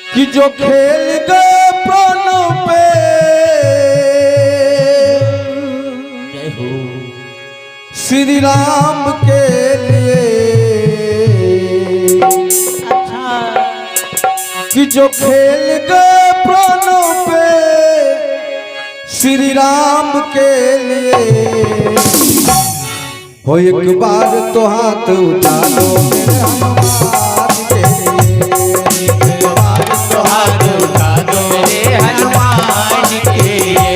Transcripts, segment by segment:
कि जो खेल गए प्राणों पे श्री राम के लिए, कि जो खेल गए प्राणों पे श्री राम के लिए, हो एक बार तो हाथ उठा लो मेरे हनुमान के लिए, एक बार तो हाथ उठा दो मेरे हनुमान के लिए,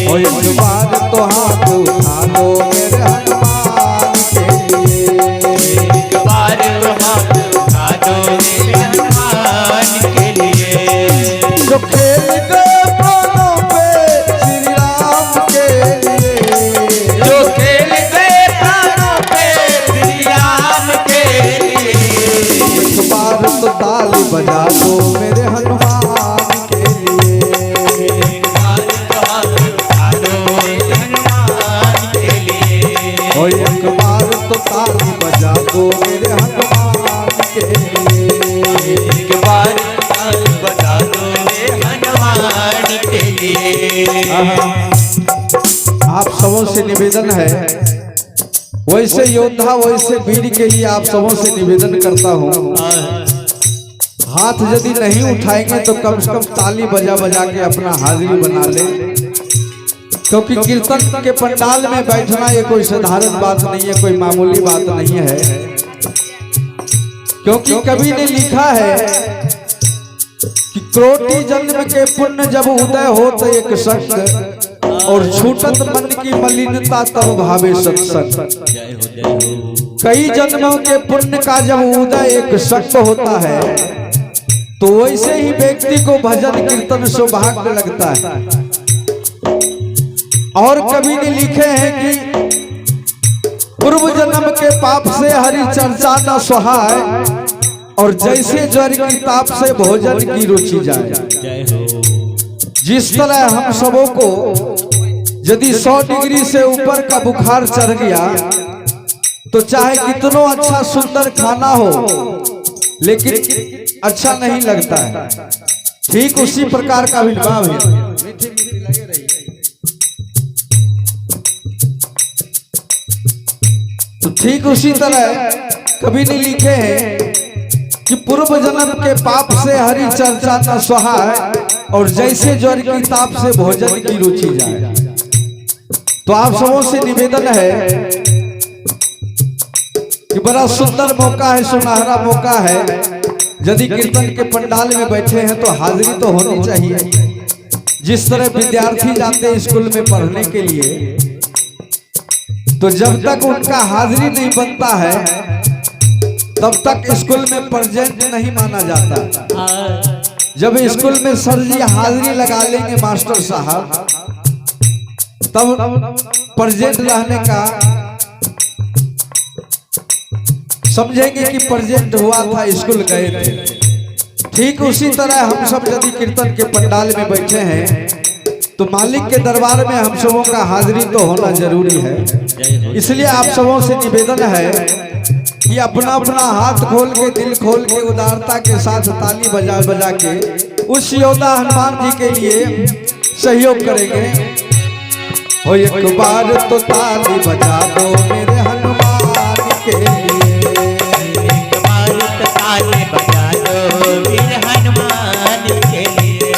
हो एक बार तो हाथ उठा लो मेरे हनुमान के लिए, एक बार तो हाथ उठा दो मेरे हनुमान के लिए, जो खेल गए प्राणों पे श्री राम के लिए, जो खेल गए प्राणों पे श्री राम के लिए, एक बार तो ताली बजा दो मेरे हनुमान के लिए, एक बार तो हाथ उठा दो मेरे हनुमान के लिए, और एक बार तो ताली बजा दो मेरे हनुमान के लिए, एक बार ताली बजा दो मेरे हनुमान के लिए। आप सबों से निवेदन है, वैसे योद्धा वैसे वीर के लिए आप सबों से निवेदन करता हूँ, हाथ यदि नहीं उठाएंगे तो कम से कम ताली बजा बजा के अपना हाजिरी बना ले, क्योंकि कीर्तन के पंडाल में बैठना ये कोई साधारण बात नहीं है, कोई मामूली बात नहीं है। क्योंकि कवि ने लिखा है कि कोटि जन्म के पुण्य जब उदय हो तो एक संग, और छूटत मन की मलिनता तब भावे सत्संग। कई जन्मों के पुण्य का जब उदय एक संग होता है तो वैसे ही व्यक्ति को भजन कीर्तन सौभाग्य लगता है। और कवि ने लिखे हैं कि पूर्व जन्म के पाप से हरि चर्चा न सुहाय, और जैसे ज्वर की ताप से भोजन की रुचि जाए। जिस तरह हम सबों को यदि 100 डिग्री से ऊपर का बुखार चढ़ गया तो चाहे कितना अच्छा सुंदर खाना हो लेकिन अच्छा नहीं लगता है, ठीक उसी प्रकार का विभाव है। तो ठीक उसी तरह कवि ने लिखे हैं कि पूर्व जन्म के पाप से हरि चर्चा न सुहाय, और जैसे ज्वर की ताप से भोजन की रुचि जाए। तो आप सबों से निवेदन है कि बड़ा सुंदर मौका है, सुनहरा मौका है, यदि कीर्तन के पंडाल में बैठे हैं तो हाजिरी तो होनी चाहिए। जिस तरह विद्यार्थी जाते हैं स्कूल में पढ़ने के लिए, तो जब तक उनका हाजिरी नहीं बनता है तब तक स्कूल में प्रेजेंट नहीं माना जाता। जब स्कूल में सर जी हाजिरी लगा लेंगे मास्टर साहब, तब प्रेजेंट रहने का समझेंगे कि प्रेजेंट हुआ था, स्कूल गए थे। ठीक उसी तरह हम सब यदि कीर्तन के पंडाल में बैठे हैं तो मालिक के दरबार में हम सबों का हाजिरी तो होना जरूरी है। इसलिए आप सबों से निवेदन है कि अपना अपना हाथ खोल के, दिल खोल के, उदारता के साथ ताली बजा बजा के उस योद्धा हनुमान जी के लिए सहयोग करेंगे। हो एक बार तो ताली बजा दो मेरे हनुमान के लिए, एक बार तो ताली बजा दो मेरे हनुमान के लिए।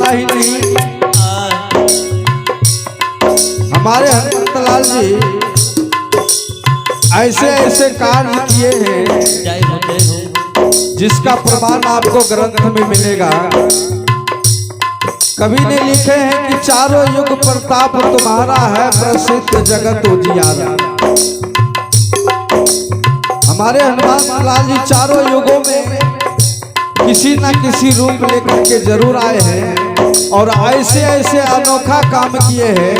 इतना ही नहीं, हमारे हनुमंतलाल जी ऐसे ऐसे कार्य किए हैं जिसका प्रमाण आपको ग्रंथ में मिलेगा। कवि ने लिखे हैं कि चारों युग प्रताप तुम्हारा है, प्रसिद्ध जगत उजियारा। हमारे हनुमान लाल जी चारों युगों में किसी न किसी रूप लेकर के जरूर आए हैं और ऐसे ऐसे अनोखा काम किए हैं,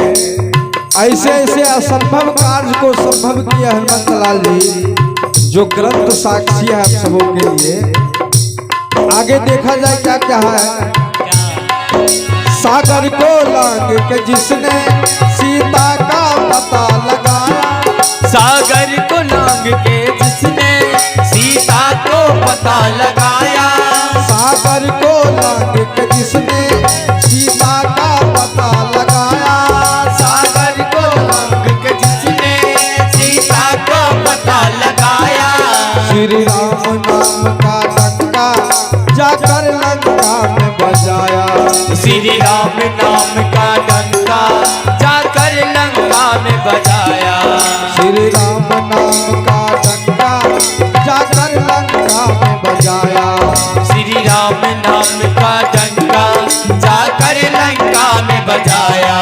ऐसे ऐसे असंभव कार्य को संभव किया हनुमत लाल जी, जो ग्रंथ साक्षी है आप सबों के लिए। आगे देखा जाए क्या क्या है। सागर को लांग के जिसने सीता का पता लगाया, सागर को लांग के जिसने सीता को पता लगाया, सागर को लांग के जिसने सीता का पता लगाया, सागर को लांग के जिसने सीता को पता लगाया, श्री राम नाम का डंका जाकर लंका में बजाया, श्री राम नाम का डंका जाकर लंका में बजाया, श्री राम नाम का डंका जाकर लंका में बजाया, श्री राम नाम का डंका जाकर लंका में बजाया।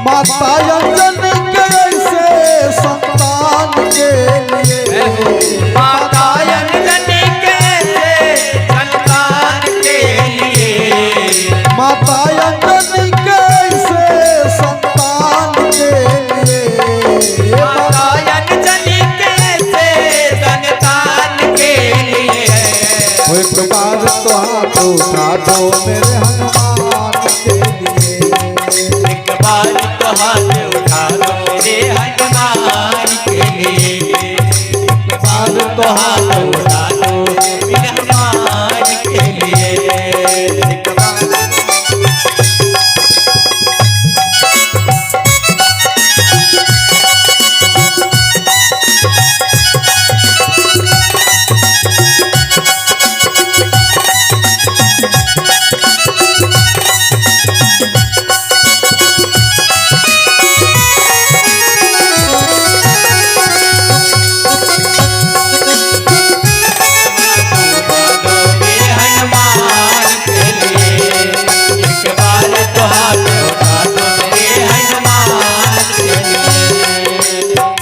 माता अंजन के से संतान के लिए, माता अंजनी के संतान के लिए, माता अंजन के से संतान के लिए, माता अंजनी के संतान के लिए। एक बार तो हाथ उठा दो मेरे हनुमान के लिए, एक बार तो हाथ उठा दो मेरे हनुमान के लिए, एक बार तो हाथ उठा दो मेरे हनुमान के लिए, एक बार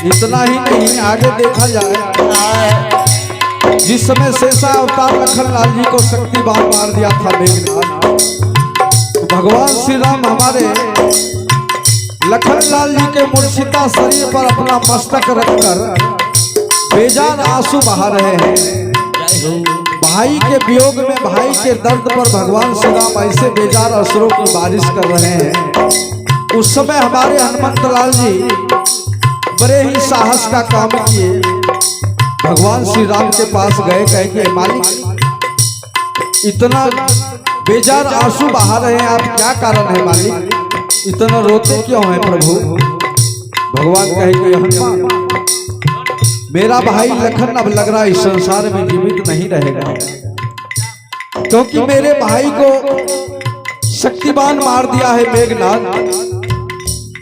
इतना ही नहीं, आगे देखा जाए जिस समय शेषा अवतार लखन लाल जी को शक्तिबाण मार दिया था मेघनाथ, तो भगवान श्री राम हमारे लखन लाल जी के मूर्छिता शरीर पर अपना मस्तक रखकर बेजान आंसू बहा रहे हैं। भाई के वियोग में, भाई के दर्द पर भगवान श्री राम ऐसे बेजार असुरों की बारिश कर रहे हैं। उस समय हमारे हनुमत लाल जी बड़े ही साहस का काम किए, भगवान श्री राम के पास गए, कहे कि मालिक इतना बेजार आंसू बहा रहे हैं आप, क्या कारण है मालिक, इतना रोते क्यों हैं प्रभु। भगवान कहे कि हनुमान मेरा भाई लखन अब लग रहा है इस संसार में जीवित नहीं रहेगा, क्योंकि मेरे भाई को शक्तिबान मार दिया है मेघनाथ,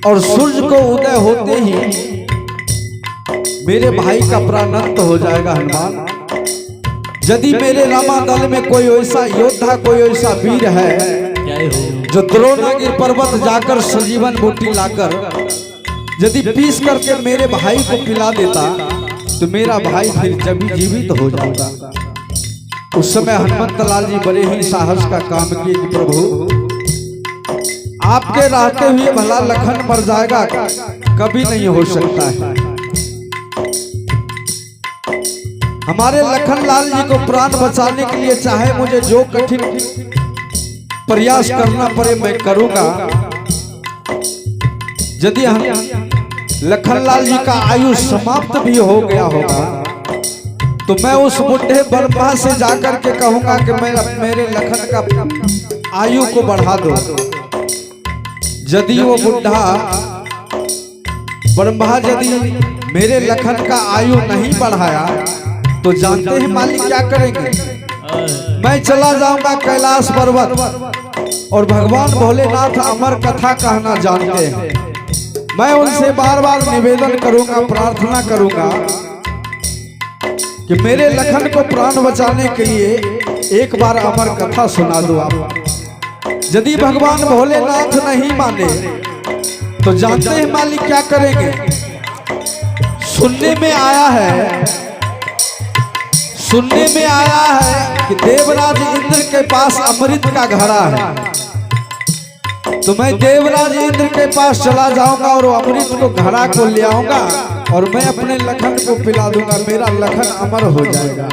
और सूर्य को उदय होते ही मेरे भाई का प्राणांत हो जाएगा। हनुमान यदि मेरे रामादल में कोई ऐसा योद्धा, कोई ऐसा वीर है जो द्रोणागिरि पर्वत जाकर सजीवन बूटी लाकर यदि पीस करके मेरे भाई को पिला देता तो मेरा भाई फिर जब जीवित हो जाता। उस समय हनुमत लाल जी बड़े ही साहस का काम किए कि प्रभु आपके रहते हुए भला लखन मर जाएगा, कभी नहीं हो सकता है। हमारे लखन लाल जी को प्राण बचाने के लिए चाहे मुझे जो कठिन प्रयास करना पड़े मैं करूंगा। यदि हम लखन लाल जी का आयु समाप्त भी हो गया होगा तो मैं उस बुढ़े ब्रह्मा से जाकर के कहूंगा कि मैं मेरे लखन का आयु को बढ़ा दो। यदि वो बुढ़ा ब्रह्मा यदि मेरे लखन का आयु नहीं बढ़ाया तो जानते हैं मालिक क्या करेंगे। मैं चला जाऊंगा कैलाश पर्वत और भगवान भोलेनाथ अमर कथा कहना जानते हैं। मैं उनसे बार बार निवेदन करूंगा, प्रार्थना करूंगा कि मेरे लखन को प्राण बचाने के लिए एक बार अमर कथा सुना दो आप। यदि भगवान भोलेनाथ नहीं माने तो जानते हैं मालिक क्या करेंगे। सुनने में आया है कि देवराज इंद्र के पास अमृत का घड़ा है, तो मैं देवराज इंद्र के पास चला जाऊंगा और अमृत को घड़ा को ले आऊंगा और मैं अपने लखन को पिला दूंगा, मेरा लखन अमर हो जाएगा।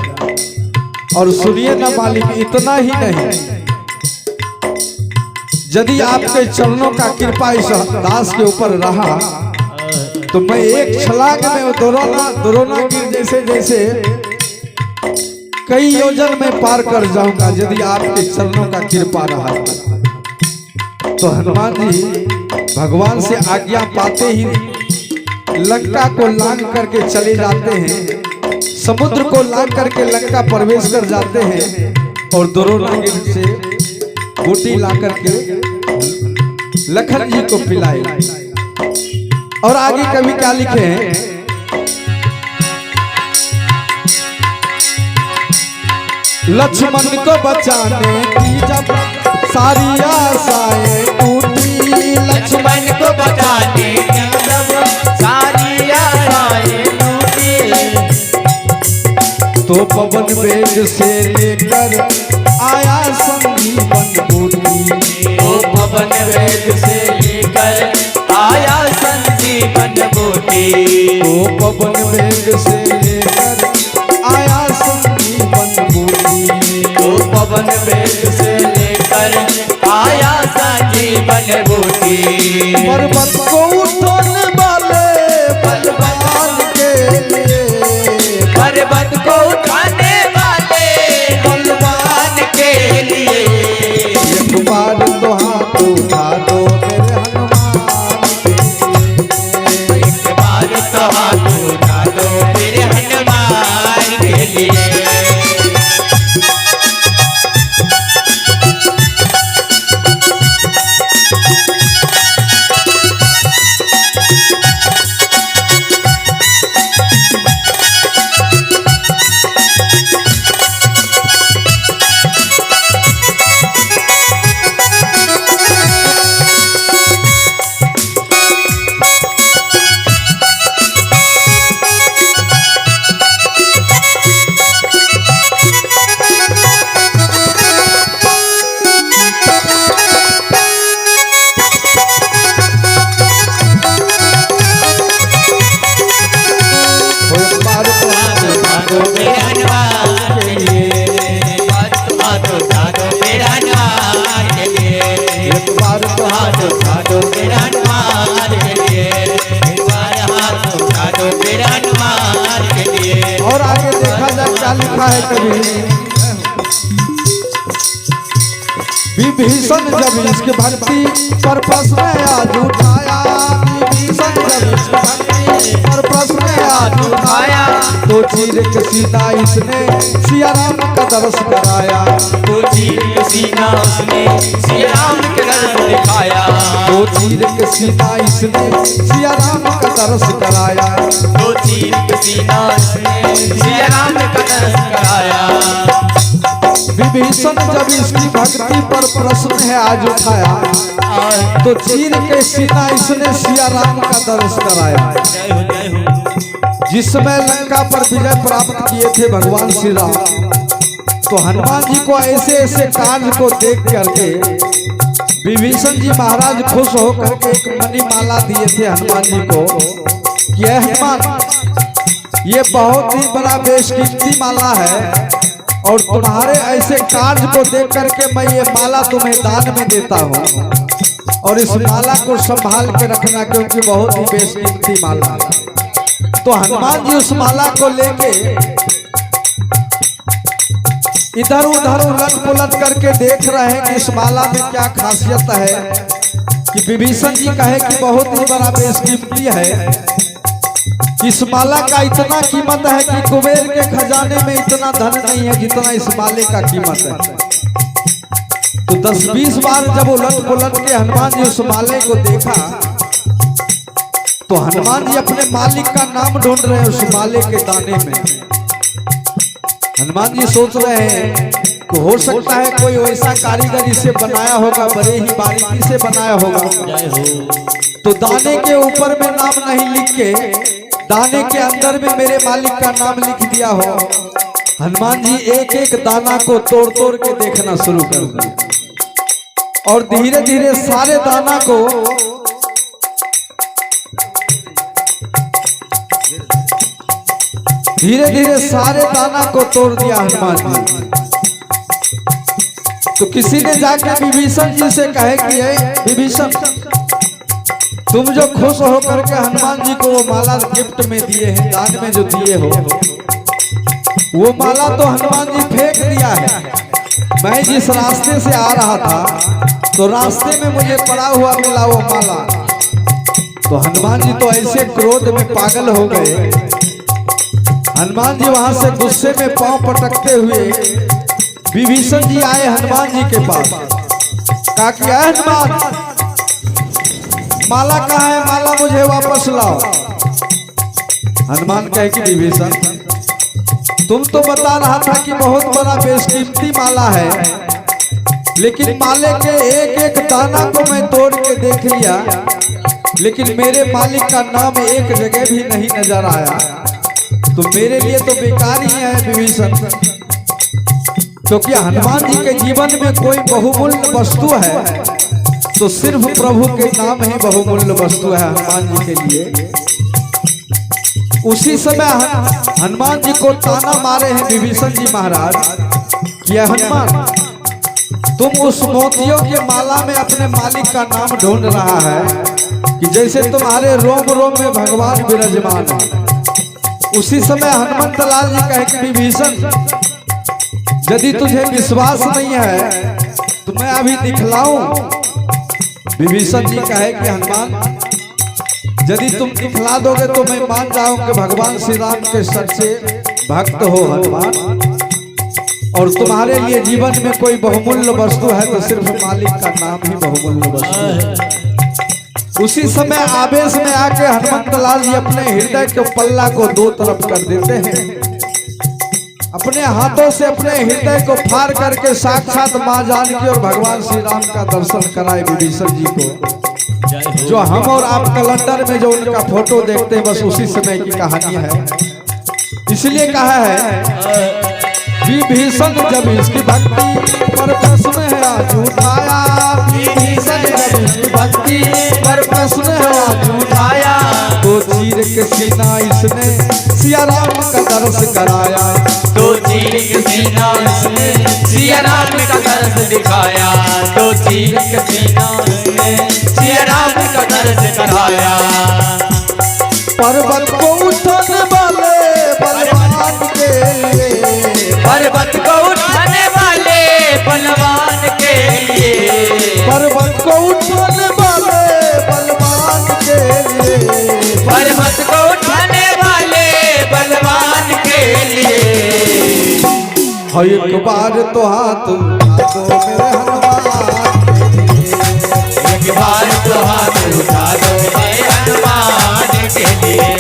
और सुनिए ना मालिक, इतना ही नहीं, यदि आपके चरणों का कृपा इस दास के ऊपर रहा तो मैं एक छलांग में द्रोणागिरि जैसे कई योजन में पार कर जाऊंगा, यदि आपके चरणों का कृपा रहा। तो हनुमान जी भगवान से आज्ञा पाते ही लंका को लांग करके चले जाते हैं, समुद्र को लांग करके लंका प्रवेश कर जाते हैं और द्रोणागिरि से बूटी ला करके लखन जी को पिलाई। और आगे कवि क्या लिखे हैं, लक्ष्मण को बचाने की जब सारी आशाएं टूटी, लक्ष्मण को बचाने की जब सारी आशाएं टूटी, तो पवन वेग से लेकर आया संजीवन बूटी, तो पवन वेग से लेकर आया संजीवन बूटी, तो पवन वेग से लेकर आया संजीवन बूटी, तो पवन वेग से लेकर आया संजीवन बूटी। पर्वत को उठाने वाले बलवान के लिए, पर्वत को उठाने वाले बलवान के लिए, एक बार तो हाथ उठा दो मेरे हनुमान के लिए, एक बार तो हाथ उठा दो मेरे हनुमान के लिए। और आगे देखा जाए क्या लिखा है कभी, विभीषण जब इसकी भक्ति पर प्रश्न आज उठाया, विभीषण जब इसकी भक्ति पर प्रश्न आज उठाया, तो चीर के सीता इसने सिया राम का दर्श कराया, तो चीर के सीना उसने सिया राम के दर्श दिखाया, तो चीर के सीता इसने सिया राम का दर्श कराया, तो चीर के सीना उसने सिया राम का दर्श कराया। विभीषण जब इसकी भक्ति पर प्रश्न है आज उठाया, तो चीर के सीता इसने सिया राम का दर्श कराया। जय हो जय हो। जिसमें लंका पर विजय प्राप्त किए थे भगवान श्री राम, तो हनुमान जी को ऐसे ऐसे कार्य को देख करके विभीषण जी महाराज खुश होकर के एक मणिमाला दिए थे हनुमान जी को कि यह हनुमान, ये बहुत ही बड़ा बेशकीमती माला है और तुम्हारे ऐसे कार्य को देख करके मैं ये माला तुम्हें दान में देता हूँ, और इस माला को संभाल के रखना क्योंकि बहुत ही बेशकीमती माला है। तो हनुमान जी उस माला को लेके इधर उधर उलट पुलट करके देख रहे हैं कि इस माला में क्या खासियत है कि विभीषण जी कहे कि बहुत ही बड़ा बेशकीमती है। इस माला का इतना कीमत है कि कुबेर के खजाने में इतना धन नहीं है जितना इस माले का कीमत है। तो 10-20 बार जब उलट पुलट के हनुमान जी उस माले को देखा तो हनुमान जी अपने मालिक का नाम ढूंढ रहे हैं उस माले के दाने में। हनुमान जी सोच रहे हैं तो हो सकता है कोई वैसा कारीगर इसे बनाया होगा, बड़े ही बारीकी से बनाया होगा। तो दाने के ऊपर में नाम नहीं लिख के दाने के अंदर में मेरे मालिक का नाम लिख दिया हो। हनुमान जी एक एक दाना को तोड़ तोड़ के देखना शुरू कर दिया और धीरे धीरे सारे दाना को सारे दाना को तोड़ दिया हनुमान जी। तो किसी ने जाके विभीषण जी से कहे कि विभीषण तुम जो खुश हो करके हनुमान जी को वो माला गिफ्ट में दिए हैं, दान में जो दिए हो, वो माला तो हनुमान जी फेंक दिया है। मैं जिस रास्ते से आ रहा था तो रास्ते में मुझे पड़ा हुआ मिला वो माला। तो हनुमान जी तो ऐसे क्रोध में पागल हो गए। हनुमान जी वहां से गुस्से में पांव पटकते हुए विभीषण जी आए हनुमान जी के पास। कहा कि हनुमान माला कहाँ है, माला मुझे वापस लाओ। हनुमान कहे कि विभीषण तुम तो बता रहा था कि बहुत बड़ा बेशकीमती माला है, लेकिन माले के एक एक दाना को मैं तोड़ के देख लिया, लेकिन मेरे मालिक का नाम एक जगह भी नहीं नजर आया। तो मेरे लिए तो बेकार ही है विभीषण, क्योंकि हनुमान जी के जीवन में कोई बहुमूल्य वस्तु है तो सिर्फ प्रभु के नाम ही बहुमूल्य वस्तु है हनुमान जी के लिए। उसी समय हनुमान जी को ताना मारे हैं विभीषण जी महाराज कि हनुमान तुम उस मोतियों के माला में अपने मालिक का नाम ढूंढ रहा है कि जैसे तुम्हारे रोम रोम में भगवान विराजमान है। उसी समय हनुमंत लाल जी कहे कि विभीषण यदि तुझे विश्वास नहीं है तो मैं अभी दिखलाऊं। विभीषण जी कहे कि हनुमान यदि तुम दिखला दोगे तो मैं मान जाऊंगा कि भगवान श्री राम के सच्चे भक्त हो हनुमान, और तुम्हारे लिए जीवन में कोई बहुमूल्य वस्तु है तो सिर्फ मालिक का नाम ही बहुमूल्य वस्तु है। उसी समय आवेश में आके हनुमंत लाल जी अपने हृदय के पल्ला को दो तरफ कर देते हैं। अपने हाथों से अपने हृदय को फाड़ करके साक्षात मां जानकी और भगवान श्री राम का दर्शन कराए विभीषण जी को। जो हम और आप कैलेंडर में जो उनका फोटो देखते हैं बस उसी समय की कहानी है। इसलिए कहा है विभीषण जब इसकी भक्ति पर प्रश्न है आज उठाया, विभीषण जब इसकी भक्ति पर प्रश्न है आज उठाया, तो चीर के सीना इसने सिया राम का दर्श कराया, तो चीर के सीना इसने सिया राम का दर्श दिखाया, तो चीर के सीना इसने सिया राम का दर्श कराया। पर्वत को उठाने वाले बलवान के लिए, पर्वत को उठाने वाले बलवान के लिए, पर्वत को उठाने वाले बलवान के लिए, पर्वत को उठाने वाले बलवान के लिए। हो एक बार तो हाथ उठा दो मेरे हनुमान के लिए, एक बार तो हाथ उठा दो मेरे हनुमान के लिए।